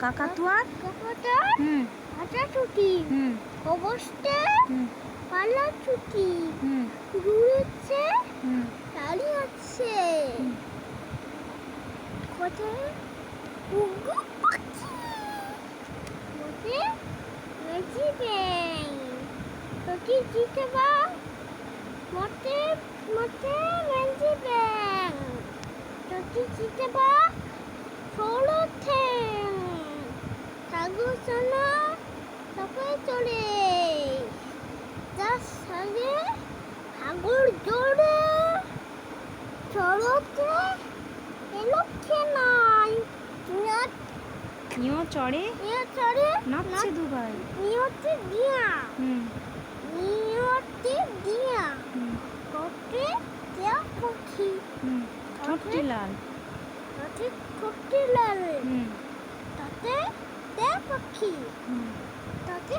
কাকাতুয়ার হাঁটা ছুটি অবস্থা পালা ছুটি ঘুরেছে দাঁড়িয়ে আছে কোথায় উগ্র পাখি মতে মেজিবে তোকে জিতে বা মতে মতে মেজিবে তোকে জিতে বা ষোলো ঠ্যাং সাগর সোনা সবাই চলে যার সঙ্গে সাগর জোরে চড়তে এলোকে নাই নিও চড়ে নাচছে দুবার নিয়তে দিয়া নিয়তে দিয়া কটে দেয়া পাখি ঠোঁটটি লাল ঠোঁটটি লাল তাতে দেয়া পাখি তাতে